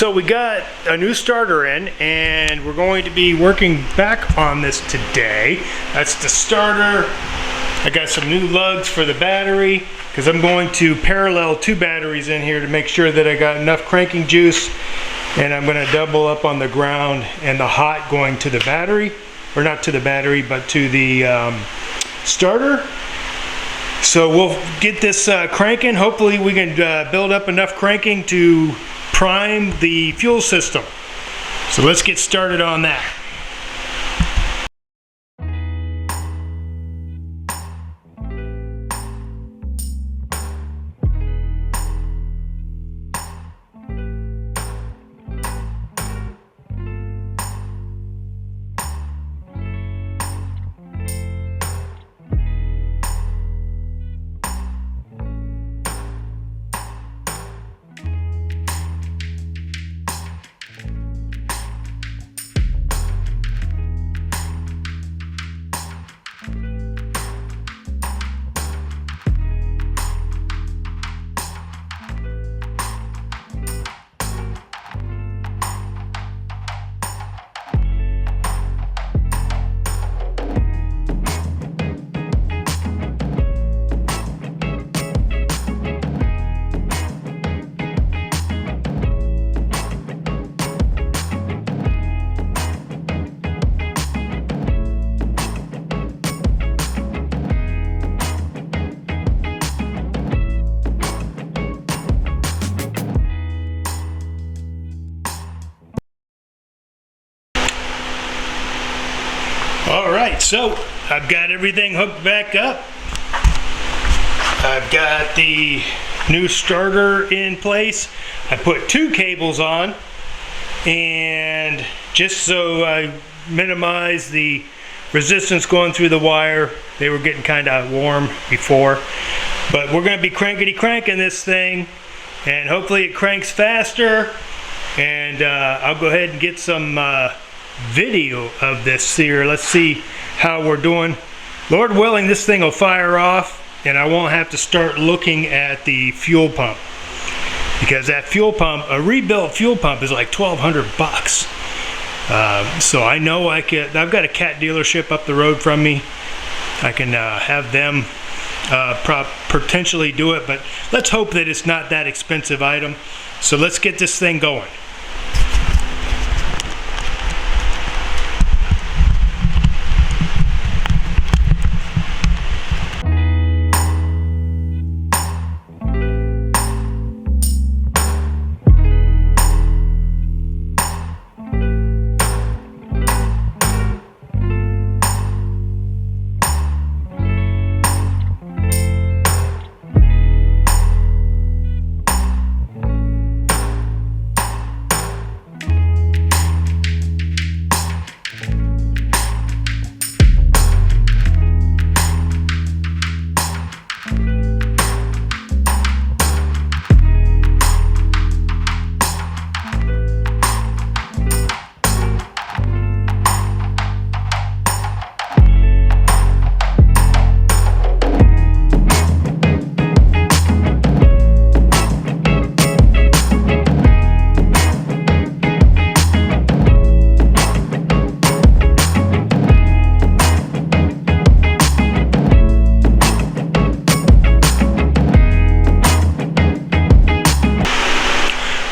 So we got a new starter in, and we're going to be working back on this today. That's the starter. I got some new lugs for the battery because I'm going to parallel two batteries in here to make sure that I got enough cranking juice, and I'm going to double up on the ground and the hot going to the battery, or not to the battery but to the starter. So we'll get this cranking. Hopefully we can build up enough cranking to prime the fuel system. So let's get started on that. Alright, so I've got everything hooked back up. I've got the new starter in place. I put two cables on, and just so I minimize the resistance going through the wire, they were getting kind of warm before. But we're going to be cranking this thing, and hopefully it cranks faster. And I'll go ahead and get some video of this here. Let's see how we're doing. Lord willing, this thing will fire off and I won't have to start looking at the fuel pump, because that fuel pump, a rebuilt fuel pump, is like $1,200 bucks. So I know I've got a Cat dealership up the road from me. I can have them potentially do it, but let's hope that it's not that expensive item. So let's get this thing going.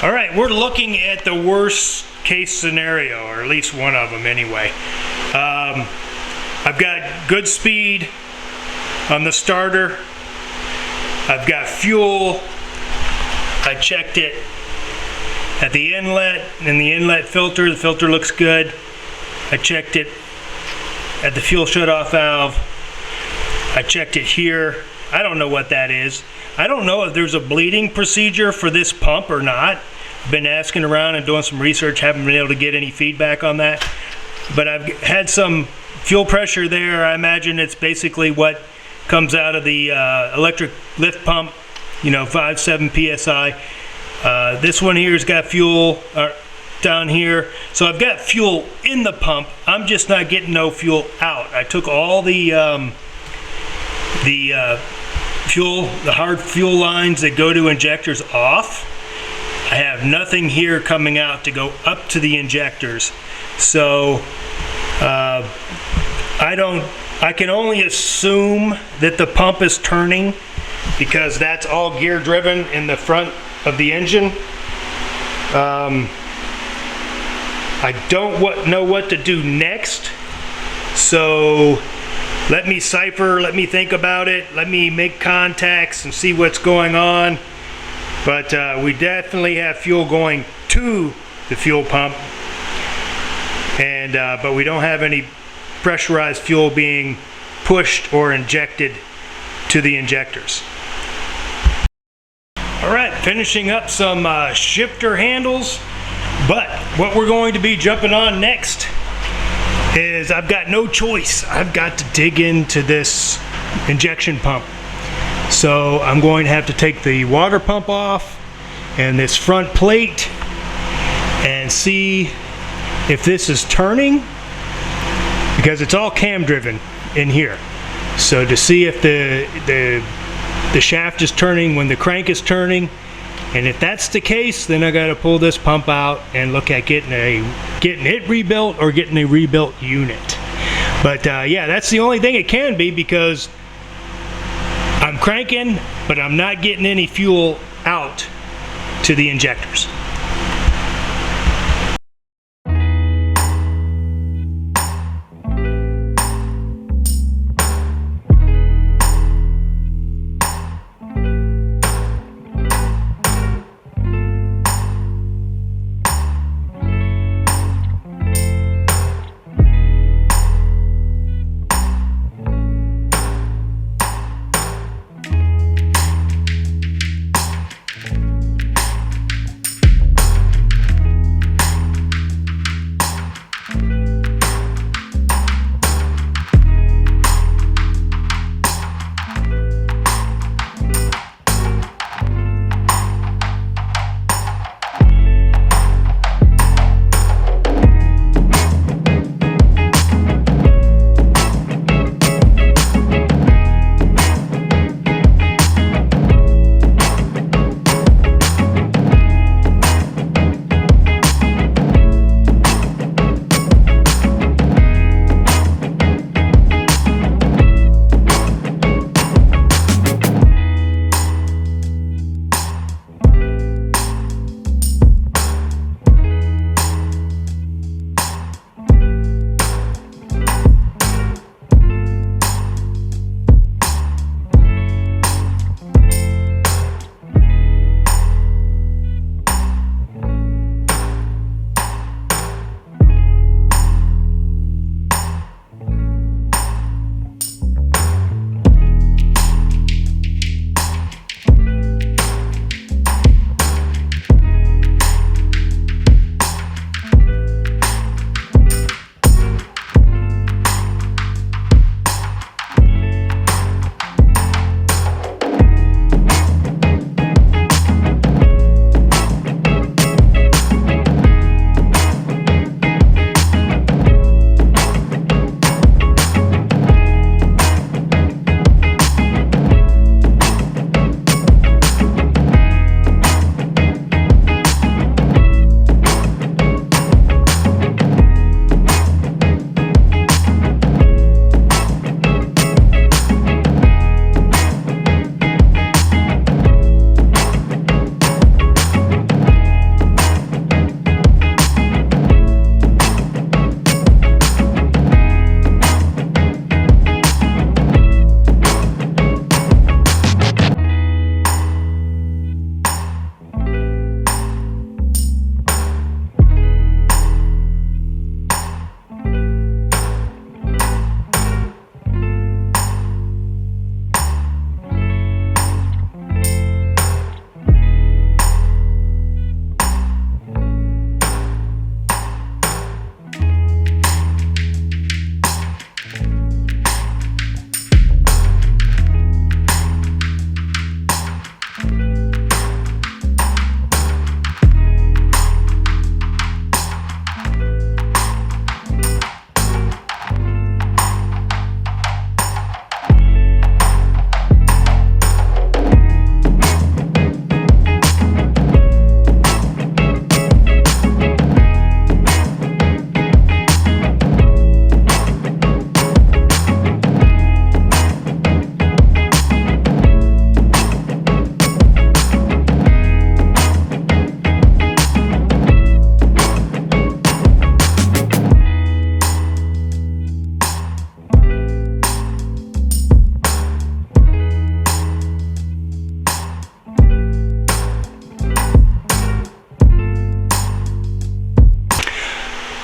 Alright, we're looking at the worst case scenario, or at least one of them anyway. I've got good speed on the starter. I've got fuel. I checked it at the inlet and the inlet filter. The filter looks good. I checked it at the fuel shutoff valve. I checked it here. I don't know what that is. I don't know if there's a bleeding procedure for this pump or not. I've been asking around and doing some research, haven't been able to get any feedback on that. But I've had some fuel pressure there. I imagine it's basically what comes out of the electric lift pump, you know, 5.7 psi. This one here has got fuel down here. So I've got fuel in the pump. I'm just not getting no fuel out. I took all the fuel, the hard fuel lines that go to injectors off. I have nothing here coming out to go up to the injectors. So I can only assume that the pump is turning because that's all gear driven in the front of the engine. I don't know what to do next, so let me cipher, let me think about it, let me make contacts and see what's going on. But we definitely have fuel going to the fuel pump, and but we don't have any pressurized fuel being pushed or injected to the injectors. All right, finishing up some shifter handles, but what we're going to be jumping on next is I've got no choice. I've got to dig into this injection pump. So I'm going to have to take the water pump off and this front plate and see if this is turning, because it's all cam driven in here. So to see if the shaft is turning when the crank is turning, and if that's the case, then I got to pull this pump out and look at getting it rebuilt or getting a rebuilt unit. But yeah, that's the only thing it can be, because I'm cranking, but I'm not getting any fuel out to the injectors.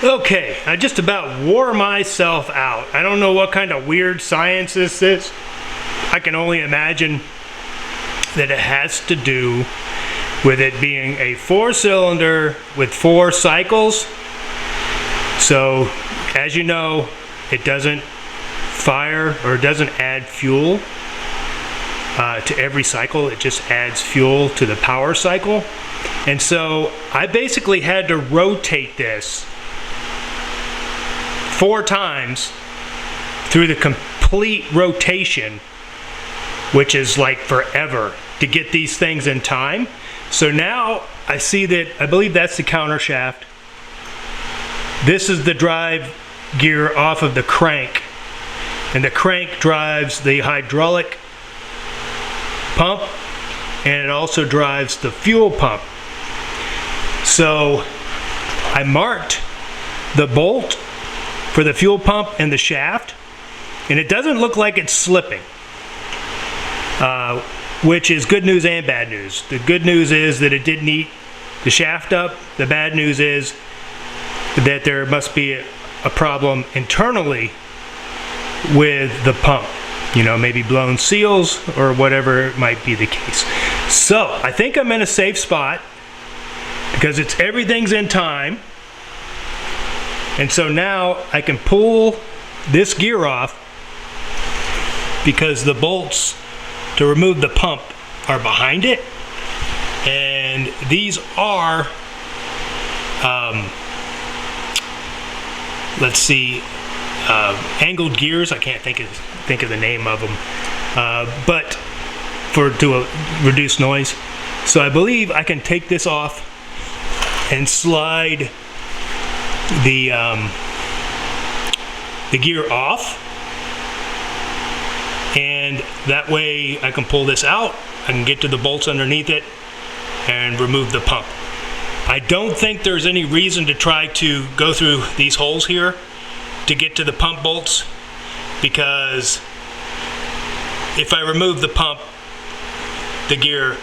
Okay, I just about wore myself out. I don't know what kind of weird science this is. I can only imagine that it has to do with it being a 4-cylinder with 4 cycles. So, as you know, it doesn't fire or doesn't add fuel to every cycle. It just adds fuel to the power cycle. And so I basically had to rotate this 4 times through the complete rotation, which is like forever, to get these things in time. So now I see that, I believe that's the counter shaft. This is the drive gear off of the crank, and the crank drives the hydraulic pump, and it also drives the fuel pump. So I marked the bolt for the fuel pump and the shaft, and it doesn't look like it's slipping, which is good news and bad news. The good news is that it didn't eat the shaft up. The bad news is that there must be a problem internally with the pump. You know, maybe blown seals or whatever might be the case. So I think I'm in a safe spot because everything's in time. And so now I can pull this gear off because the bolts to remove the pump are behind it. And these are, let's see, angled gears. I can't think of the name of them, but to reduce noise. So I believe I can take this off and slide the gear off, and that way I can pull this out. I can get to the bolts underneath it and remove the pump. I don't think there's any reason to try to go through these holes here to get to the pump bolts, because if I remove the pump, the gear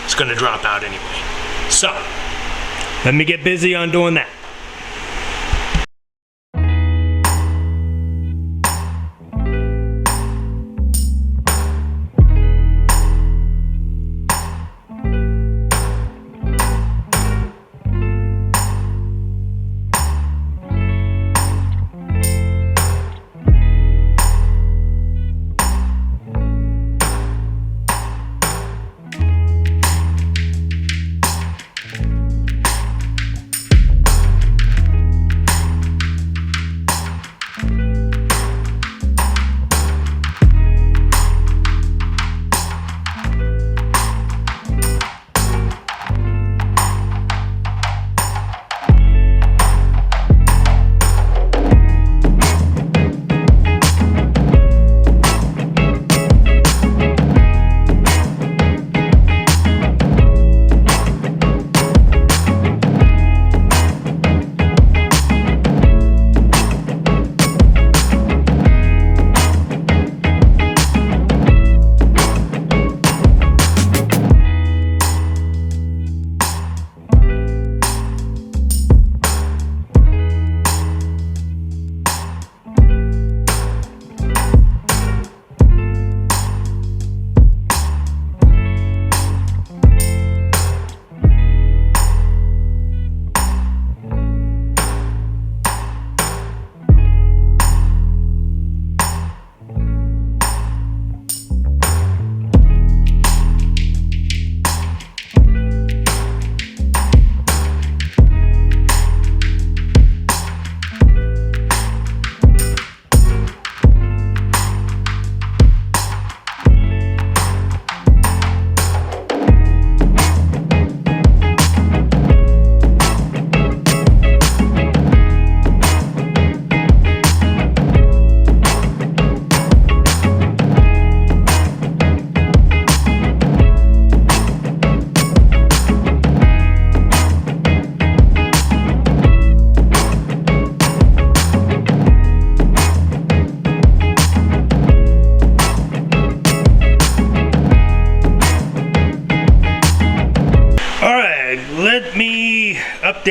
is going to drop out anyway. So let me get busy on doing that.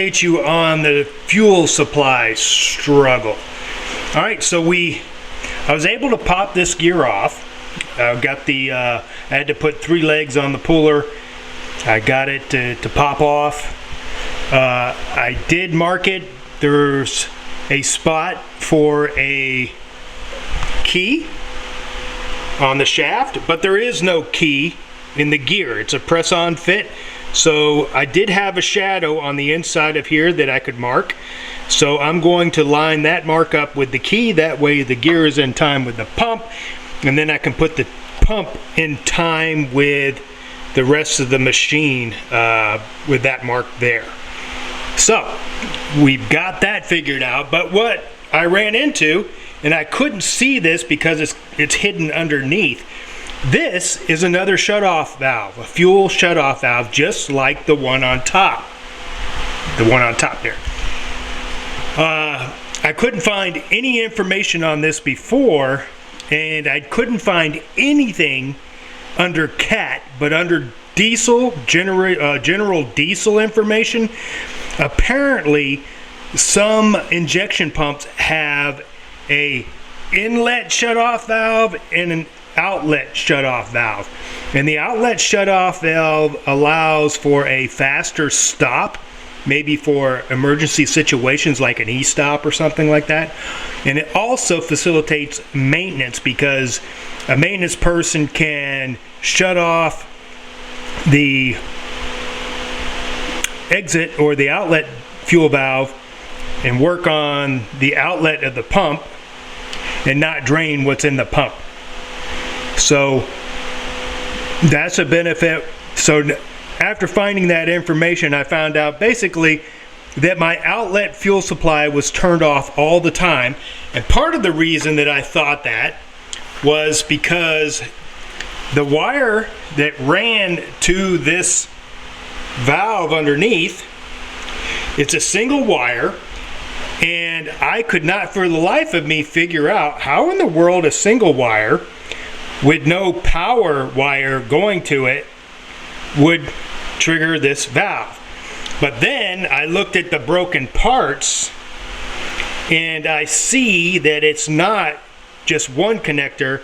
update you on the fuel supply struggle. All right, so I was able to pop this gear off. I got I had to put 3 legs on the puller. I got it to pop off. I did mark it. There's a spot for a key on the shaft, but there is no key in the gear. It's a press-on fit. So I did have a shadow on the inside of here that I could mark. So I'm going to line that mark up with the key. That way the gear is in time with the pump, and then I can put the pump in time with the rest of the machine with that mark there. So we've got that figured out, but what I ran into, and I couldn't see this because it's hidden underneath, this is another shutoff valve, a fuel shutoff valve, just like the one on top. The one on top there. I couldn't find any information on this before, and I couldn't find anything under Cat, but under diesel, general diesel information. Apparently, some injection pumps have a inlet shutoff valve and an outlet shutoff valve, and the outlet shutoff valve allows for a faster stop, maybe for emergency situations like an e-stop or something like that. And it also facilitates maintenance because a maintenance person can shut off the exit or the outlet fuel valve and work on the outlet of the pump and not drain what's in the pump. So that's a benefit. So after finding that information, I found out basically that my outlet fuel supply was turned off all the time. And part of the reason that I thought that was because the wire that ran to this valve underneath, it's a single wire, and I could not for the life of me figure out how in the world a single wire with no power wire going to it would trigger this valve. But then I looked at the broken parts and I see that it's not just one connector,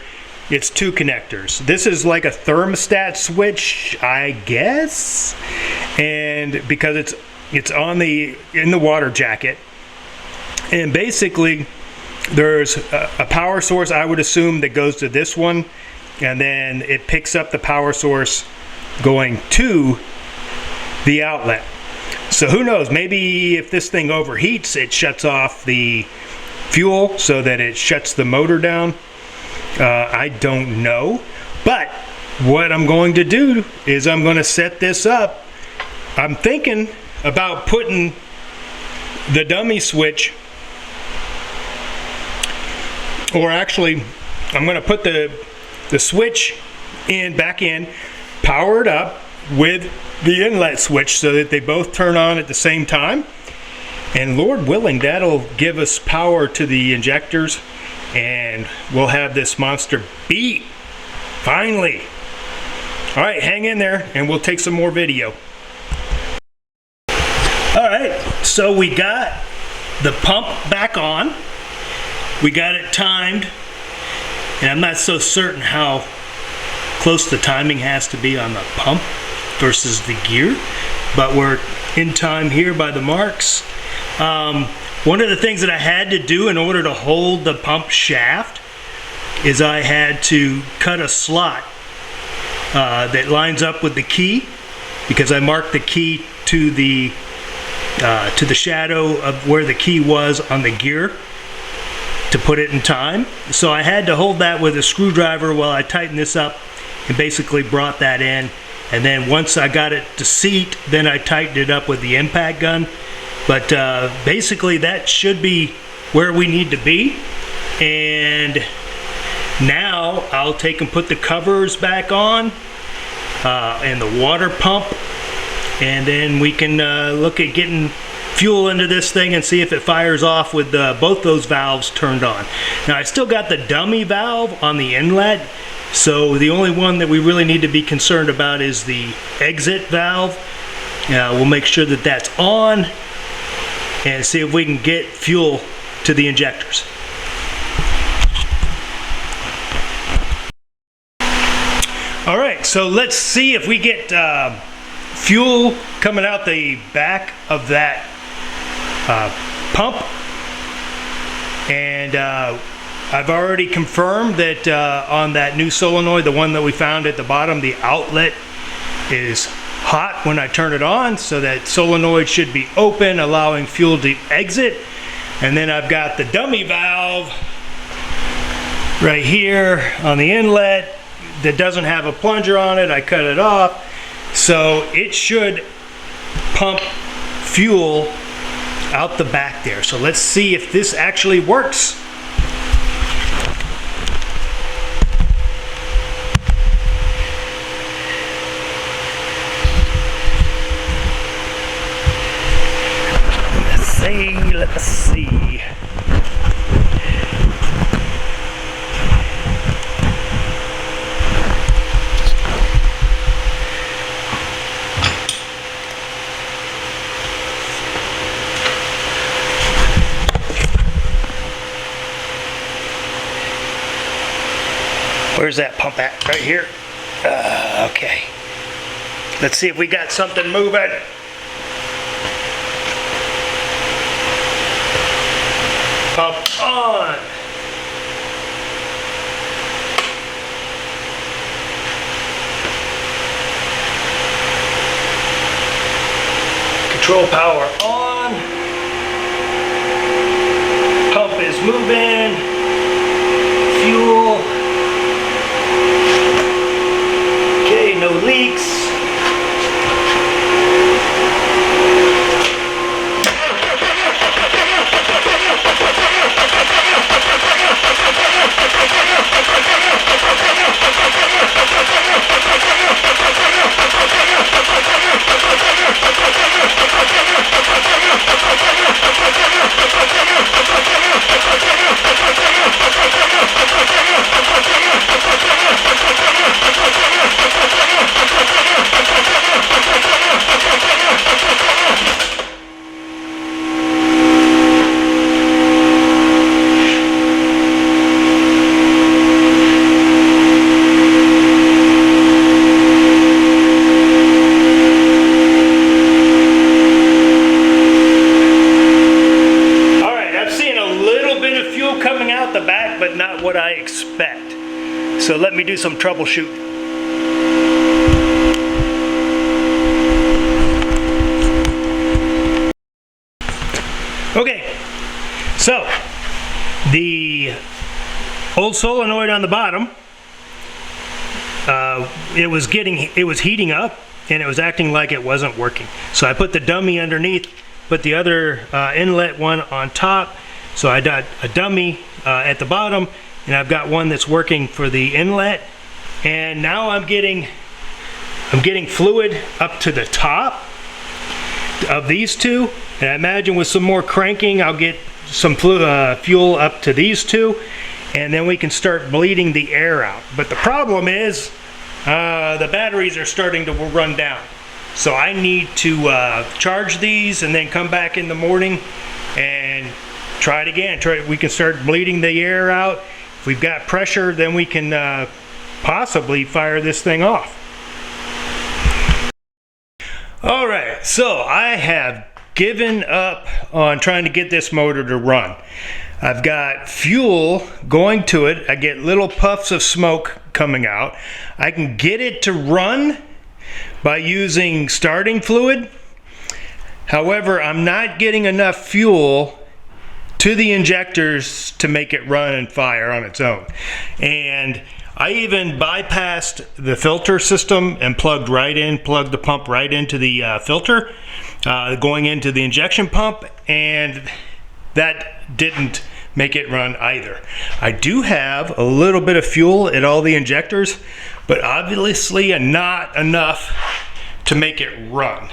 it's 2 connectors. This is like a thermostat switch, I guess, and because it's in the water jacket, and basically there's a power source, I would assume, that goes to this one, and then it picks up the power source going to the outlet. So who knows, maybe if this thing overheats, it shuts off the fuel so that it shuts the motor down. I don't know, but what I'm going to do is I'm going to set this up. I'm thinking about putting the dummy switch, or actually I'm going to put the switch back in, power it up with the inlet switch so that they both turn on at the same time, and Lord willing, that'll give us power to the injectors and we'll have this monster beat finally. All right, hang in there and we'll take some more video. All right, so we got the pump back on. We got it timed, and I'm not so certain how close the timing has to be on the pump versus the gear, but we're in time here by the marks. One of the things that I had to do in order to hold the pump shaft is I had to cut a slot that lines up with the key, because I marked the key to the shadow of where the key was on the gear to put it in time. So I had to hold that with a screwdriver while I tightened this up and basically brought that in. And then once I got it to seat, then I tightened it up with the impact gun. But basically that should be where we need to be. And now I'll take and put the covers back on and the water pump, and then we can look at getting fuel into this thing and see if it fires off with both those valves turned on. Now I still got the dummy valve on the inlet, so the only one that we really need to be concerned about is the exit valve. We'll make sure that that's on, and see if we can get fuel to the injectors. All right, so let's see if we get fuel coming out the back of that pump. And I've already confirmed that on that new solenoid, the one that we found at the bottom, the outlet is hot when I turn it on, so that solenoid should be open, allowing fuel to exit. And then I've got the dummy valve right here on the inlet that doesn't have a plunger on it. I cut it off, so it should pump fuel out the back there. So let's see if this actually works. Let's see. Where's that pump at? Right here. Okay. Let's see if we got something moving. Pump on. Control power on. Pump is moving. Fuel. Okay, no leaks. But not what I expect. So let me do some troubleshooting. Okay, so the old solenoid on the bottom, it was heating up and it was acting like it wasn't working. So I put the dummy underneath, put the other inlet one on top. So I got a dummy at the bottom, and I've got one that's working for the inlet. And now I'm getting fluid up to the top of these two. And I imagine with some more cranking, I'll get some fuel up to these two, and then we can start bleeding the air out. But the problem is the batteries are starting to run down. So I need to charge these and then come back in the morning and try it again. We can start bleeding the air out. If we've got pressure, then we can possibly fire this thing off. All right, so I have given up on trying to get this motor to run. I've got fuel going to it. I get little puffs of smoke coming out. I can get it to run by using starting fluid. However, I'm not getting enough fuel to the injectors to make it run and fire on its own. And I even bypassed the filter system and plugged the pump right into the filter, going into the injection pump, and that didn't make it run either. I do have a little bit of fuel at all the injectors, but obviously not enough to make it run.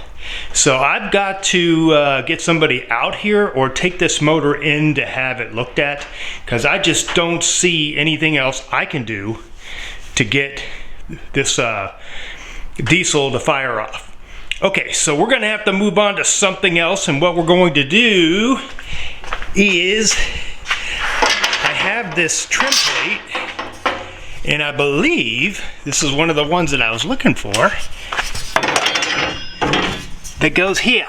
So I've got to get somebody out here or take this motor in to have it looked at, because I just don't see anything else I can do to get this diesel to fire off. Okay, so we're gonna have to move on to something else, and what we're going to do is I have this trim plate, and I believe this is one of the ones that I was looking for that goes here.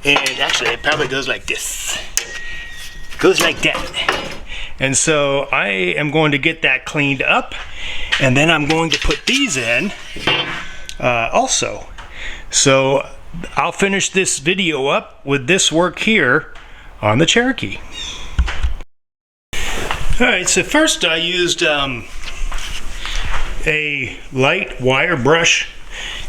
And actually it probably goes like this. Goes like that. And so I am going to get that cleaned up, and then I'm going to put these in also. So I'll finish this video up with this work here on the Cherokee. Alright, so first I used a light wire brush,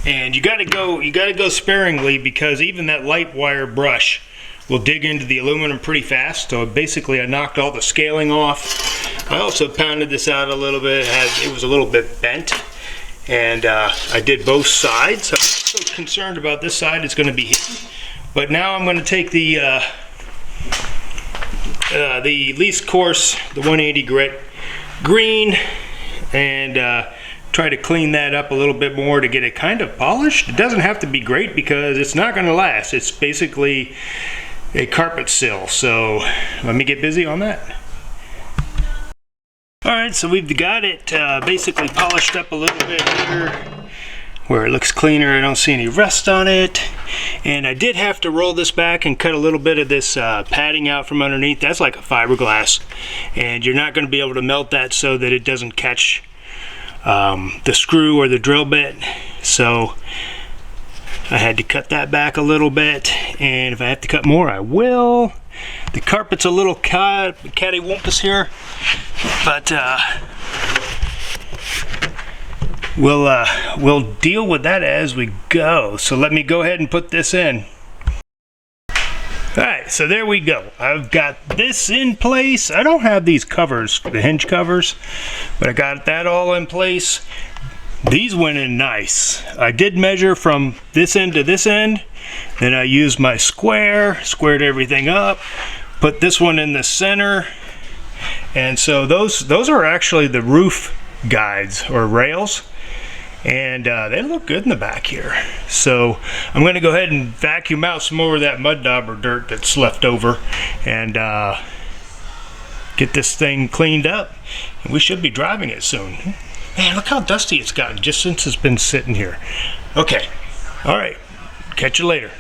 and you gotta go sparingly, because even that light wire brush will dig into the aluminum pretty fast. So basically I knocked all the scaling off. I also pounded this out a little bit. It was a little bit bent, and I did both sides. I'm not so concerned about this side, it's going to be hidden. But now I'm going to take the least coarse, the 180 grit green, and try to clean that up a little bit more to get it kind of polished. It doesn't have to be great because it's not going to last. It's basically a carpet sill, so let me get busy on that. Alright, so we've got it basically polished up a little bit here where it looks cleaner. I don't see any rust on it, and I did have to roll this back and cut a little bit of this padding out from underneath. That's like a fiberglass, and you're not going to be able to melt that so that it doesn't catch the screw or the drill bit. So I had to cut that back a little bit, and if I have to cut more, I will. The carpet's a little cattywampus here, but we'll deal with that as we go. So let me go ahead and put this in. Alright, so there we go. I've got this in place. I don't have these covers, the hinge covers, but I got that all in place. These went in nice. I did measure from this end to this end, then I used my squared everything up, put this one in the center, and so those are actually the roof guides or rails, and they look good in the back here. So I'm going to go ahead and vacuum out some more of that mud daub or dirt that's left over, and get this thing cleaned up, and we should be driving it soon. Man, look how dusty it's gotten just since it's been sitting here. Okay, all right, catch you later.